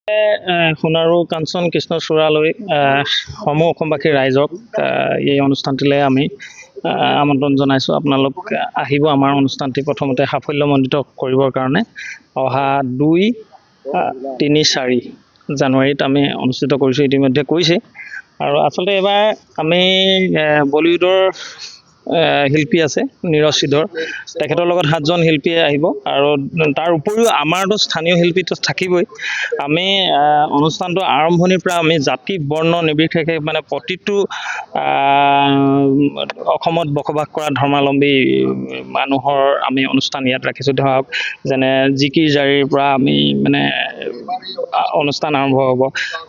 সোণাৰু কাঞ্চন কৃষ্ণচূড়ালৈ সমূহ অসমবাসী ৰাইজক এই অনুষ্ঠানটিলৈ আমি আমন্ত্ৰণ জনাইছোঁ। আপোনালোক আহিব আমাৰ অনুষ্ঠানটি প্ৰথমতে সাফল্যমণ্ডিত কৰিবৰ কাৰণে। অহা 2, 3, 4 জানুৱাৰীত আমি অনুষ্ঠিত কৰিছোঁ, ইতিমধ্যে কৰিছে। আৰু আচলতে এইবাৰ আমি বলিউডৰ শিল্পী আছে নীৰজ সিদ্ধৰ, তেখেতৰ লগত 7জন শিল্পী আহিব। আৰু তাৰ উপৰিও আমাৰতো স্থানীয় শিল্পীটো থাকিবই। আমি অনুষ্ঠানটো আৰম্ভণিৰ পৰা আমি জাতি বৰ্ণ নিৰ্বিশেষে মানে প্ৰতিটো অসমত বসবাস কৰা ধৰ্মাৱলম্বী মানুহৰ আমি অনুষ্ঠান ইয়াত ৰাখিছোঁ। ধৰক যেনে জিকিৰ জাৰিৰ পৰা আমি মানে অনুষ্ঠান আৰম্ভ হ'ব,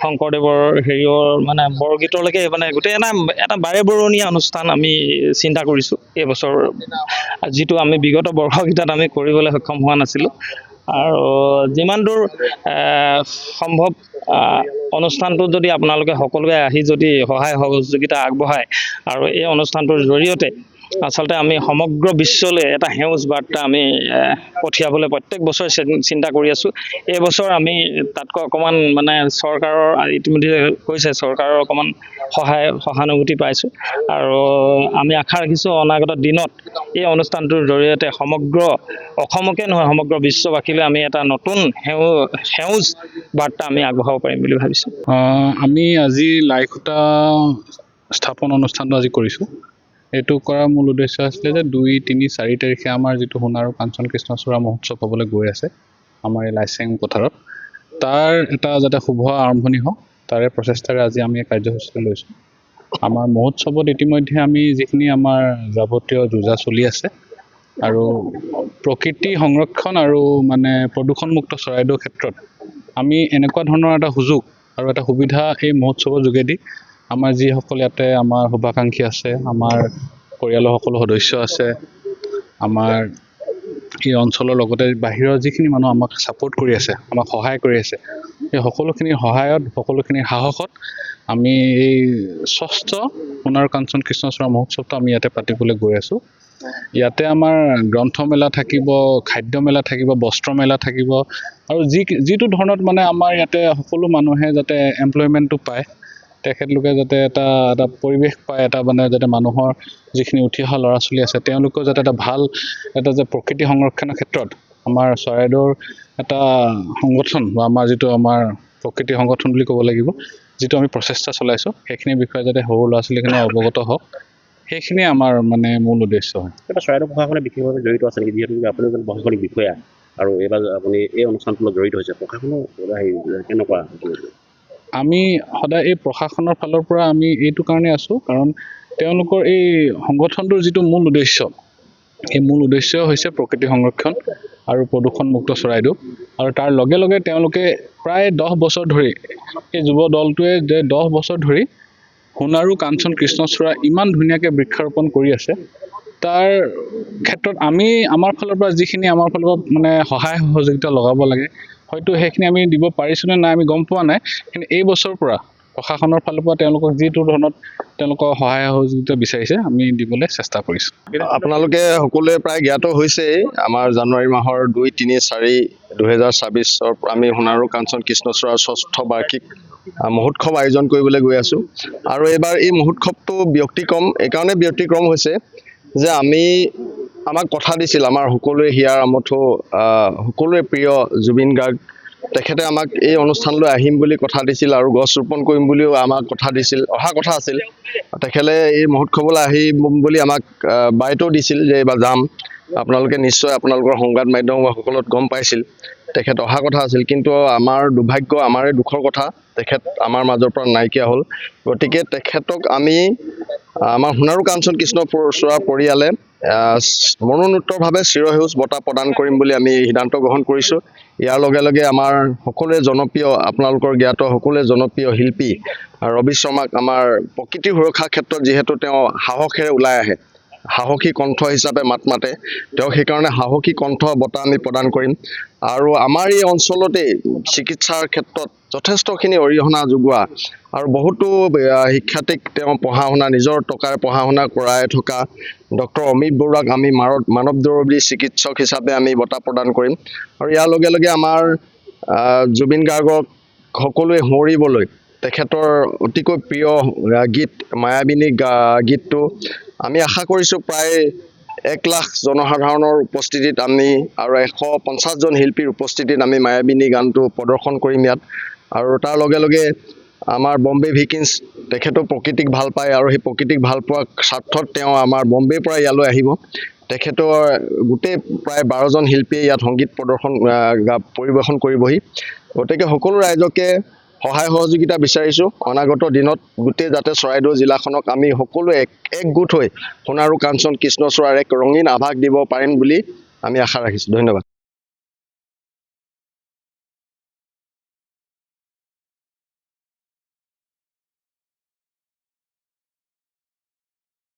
শংকৰদেৱৰ হেৰিয়ৰ মানে বৰগীতলৈকে মানে গোটেই এটা বাৰেবৰণীয়া অনুষ্ঠান আমি চিন্তা কৰিছোঁ এইবছৰ, যিটো আমি বিগত বৰ্ষকেইটাত আমি কৰিবলৈ সক্ষম হোৱা নাছিলোঁ। আৰু যিমান দূৰ সম্ভৱ অনুষ্ঠানটোত যদি আপোনালোকে সকলোৱে আহি যদি সহায় সহযোগিতা আগবঢ়ায় আৰু এই অনুষ্ঠানটোৰ জৰিয়তে আচলতে আমি সমগ্ৰ বিশ্বলৈ এটা সেউজ বাৰ্তা আমি পঠিয়াবলৈ প্ৰত্যেক বছৰে চিন্তা কৰি আছোঁ। এইবছৰ আমি তাতকৈ অকণমান মানে চৰকাৰৰ ইতিমধ্যে কৈছে, চৰকাৰৰ অকণমান সহানুভূতি পাইছোঁ। আৰু আমি আশা ৰাখিছোঁ অনাগত দিনত এই অনুষ্ঠানটোৰ জৰিয়তে সমগ্ৰ অসমকে নহয় সমগ্ৰ বিশ্ববাসীলৈ আমি এটা নতুন সেউজ বাৰ্তা আমি আগবঢ়াব পাৰিম বুলি ভাবিছোঁ। আমি আজি লাই খুঁটা স্থাপন অনুষ্ঠানটো আজি কৰিছোঁ। এইটো কৰাৰ মূল উদ্দেশ্য আছিলে যে 2, 3, 4 তাৰিখে আমাৰ যিটো সোণাৰু কাঞ্চন কৃষ্ণচূড়া মহোৎসৱ হ'বলৈ গৈ আছে আমাৰ এই লাইচেং পথাৰত, তাৰ এটা যাতে শুভ আৰম্ভণি হওক তাৰে প্ৰচেষ্টাৰে আজি আমি এই কাৰ্যসূচীটো লৈছোঁ। আমাৰ মহোৎসৱত ইতিমধ্যে আমি যিখিনি আমাৰ যাৱতীয় যোজা চলি আছে আৰু প্ৰকৃতি সংৰক্ষণ আৰু মানে প্ৰদূষণমুক্ত চৰাইদেউৰ ক্ষেত্ৰত আমি এনেকুৱা ধৰণৰ এটা সুযোগ আৰু এটা সুবিধা এই মহোৎসৱৰ যোগেদি আমাৰ যিসকল ইয়াতে আমাৰ শুভাকাংক্ষী আছে, আমাৰ পৰিয়ালৰ সকলো সদস্য আছে, আমাৰ এই অঞ্চলৰ লগতে বাহিৰৰ যিখিনি মানুহ আমাক ছাপোৰ্ট কৰি আছে, আমাক সহায় কৰি আছে, এই সকলোখিনিৰ সহায়ত সকলোখিনিৰ সাহসত আমি এই 6ষ্ঠ সোণাৰু কাঞ্চন কৃষ্ণচূড়া মহোৎসৱটো আমি ইয়াতে পাতিবলৈ গৈ আছোঁ। ইয়াতে আমাৰ গ্ৰন্থমেলা থাকিব, খাদ্য মেলা থাকিব, বস্ত্ৰ মেলা থাকিব আৰু যিটো ধৰণত মানে আমাৰ ইয়াতে সকলো মানুহে যাতে এমপ্লয়মেণ্টটো পায়, তেখেতলোকে যাতে এটা পৰিৱেশ পায়, এটা মানে যাতে মানুহৰ যিখিনি উঠি অহা ল'ৰা ছোৱালী আছে তেওঁলোকেও যাতে এটা ভাল এটা যে প্ৰকৃতি সংৰক্ষণৰ ক্ষেত্ৰত আমাৰ চৰাইদেউৰ এটা সংগঠন বা আমাৰ যিটো আমাৰ প্ৰকৃতি সংগঠন বুলি ক'ব লাগিব, যিটো আমি প্ৰচেষ্টা চলাইছোঁ সেইখিনিৰ বিষয়ে যাতে সৰু ল'ৰা ছোৱালীখিনি অৱগত হওক, সেইখিনিয়ে আমাৰ মানে মূল উদ্দেশ্য হয়। এটা চৰাইদেউ প্ৰশাসনে বিশেষভাৱে জড়িত আছে নেকি, যিহেতু আপুনি এজন প্ৰশাসনিক বিষয়া আৰু এইবাৰ আপুনি এই অনুষ্ঠানটোৰ লগত জড়িত হৈছে, প্ৰশাসনৰ কেনেকুৱা? আমি সদায় এই প্ৰশাসনৰ ফালৰ পৰা আমি এইটো কাৰণে আছোঁ কাৰণ তেওঁলোকৰ এই সংগঠনটোৰ যিটো মূল উদ্দেশ্য, এই মূল উদ্দেশ্য হৈছে প্ৰকৃতি সংৰক্ষণ আৰু প্ৰদূষণমুক্ত চৰাইদেউ। আৰু তাৰ লগে লগে তেওঁলোকে প্ৰায় 10 বছৰ ধৰি এই যুৱ দলটোৱে 10 বছৰ ধৰি সোণাৰু কাঞ্চন কৃষ্ণচূড়া ইমান ধুনীয়াকৈ বৃক্ষৰোপণ কৰি আছে, তাৰ ক্ষেত্ৰত আমি আমাৰ ফালৰ পৰা যিখিনি আমাৰ ফালৰ পৰা মানে সহায় সহযোগিতা লগাব লাগে হয়তো সেইখিনি আমি দিব পাৰিছোঁ নে নাই আমি গম পোৱা নাই, কিন্তু এই বছৰৰ পৰা প্ৰশাসনৰ ফালৰ পৰা তেওঁলোকক যিটো ধৰণত তেওঁলোকৰ সহায় সহযোগিতা বিচাৰিছে আমি দিবলৈ চেষ্টা কৰিছোঁ। আপোনালোকে সকলোৱে প্ৰায় জ্ঞাত হৈছেই, আমাৰ জানুৱাৰী মাহৰ 2, 3, 4, 2024 আমি সোণাৰু কাঞ্চন কৃষ্ণচূড়াৰ 6ষ্ঠ বাৰ্ষিক মহোৎসৱ আয়োজন কৰিবলৈ গৈ আছোঁ। আৰু এইবাৰ এই মহোৎসৱটো এইকাৰণে ব্যতিক্ৰম হৈছে যে আমাক কথা দিছিল আমাৰ সকলোৱে হিয়াৰ আমঠু সকলোৰে প্ৰিয় জুবিন গাৰ্গ, তেখেতে আমাক এই অনুষ্ঠানলৈ আহিম বুলি কথা দিছিল আৰু গছ ৰোপণ কৰিম বুলিও আমাক অহা কথা আছিল। তেখেতে এই মহোৎসৱলৈ আহিম বুলি আমাক বাৰ্তাও দিছিল যে এইবাৰ যাম, আপোনালোকে নিশ্চয় আপোনালোকৰ সংবাদ মাধ্যমসকলত গম পাইছিল তেখেত অহা কথা আছিল। কিন্তু আমাৰ দুৰ্ভাগ্য, আমাৰে দুখৰ কথা, তেখেত আমাৰ মাজৰ পৰা নাইকিয়া হ'ল। গতিকে তেখেতক আমি আমাৰ সোণাৰু কাঞ্চন কৃষ্ণচূড়া পৰিয়ালে মৰণোত্তৰভাৱে চিৰসেউজ বঁটা প্ৰদান কৰিম বুলি আমি সিদ্ধান্ত গ্ৰহণ কৰিছোঁ। ইয়াৰ লগে লগে আমাৰ সকলোৱে জনপ্ৰিয়, আপোনালোকৰ জ্ঞাত সকলোৱে জনপ্ৰিয় শিল্পী ৰবি শৰ্মাক আমাৰ প্ৰকৃতি সুৰক্ষাৰ ক্ষেত্ৰত যিহেতু তেওঁ সাহসেৰে ওলাই আহে, সাহসী কণ্ঠ হিচাপে মাত মাতে, তেওঁ সেইকাৰণে সাহসী কণ্ঠ বঁটা আমি প্ৰদান কৰিম। আৰু আমাৰ এই অঞ্চলতেই চিকিৎসাৰ ক্ষেত্ৰত যথেষ্টখিনি অৰিহণা যোগোৱা আৰু বহুতো শিক্ষাৰ্থীক তেওঁ নিজৰ টকাৰে পঢ়া শুনা কৰাই থকা ডক্টৰ অমিত বৰুৱাক আমি মানৱ দৰৱী চিকিৎসক হিচাপে আমি বঁটা প্ৰদান কৰিম। আৰু ইয়াৰ লগে লগে আমাৰ জুবিন গাৰ্গক সকলোৱে সুঁৱৰিবলৈ তেখেতৰ অতিকৈ প্ৰিয় গীত মায়াবিনী গীতটো আমি আশা কৰিছোঁ প্ৰায় 1 লাখ জনসাধাৰণৰ উপস্থিতিত আমি আৰু 150জন শিল্পীৰ উপস্থিতিত আমি মায়াবিনী গানটো প্ৰদৰ্শন কৰিম ইয়াত। আৰু তাৰ লগে লগে আমাৰ বম্বে ভিকিন্স তেখেতো প্ৰকৃতিক ভাল পায় আৰু সেই প্ৰকৃতিক ভাল পোৱাৰ স্বাৰ্থত তেওঁ আমাৰ বম্বেৰ পৰা ইয়ালৈ আহিব। তেখেতৰ গোটেই প্ৰায় 12জন শিল্পীয়ে ইয়াত সংগীত পৰিৱেশন কৰিবহি। গতিকে সকলো ৰাইজকে সহায় সহযোগিতা বিচাৰিছোঁ অনাগত দিনত গোটেই যাতে চৰাইদেউ জিলাখনক আমি সকলোৱে একগোট হৈ সোণাৰু কাঞ্চন কৃষ্ণচূড়াৰ এক ৰঙীন আভাস দিব পাৰিম বুলি আমি আশা ৰাখিছোঁ। ধন্যবাদ।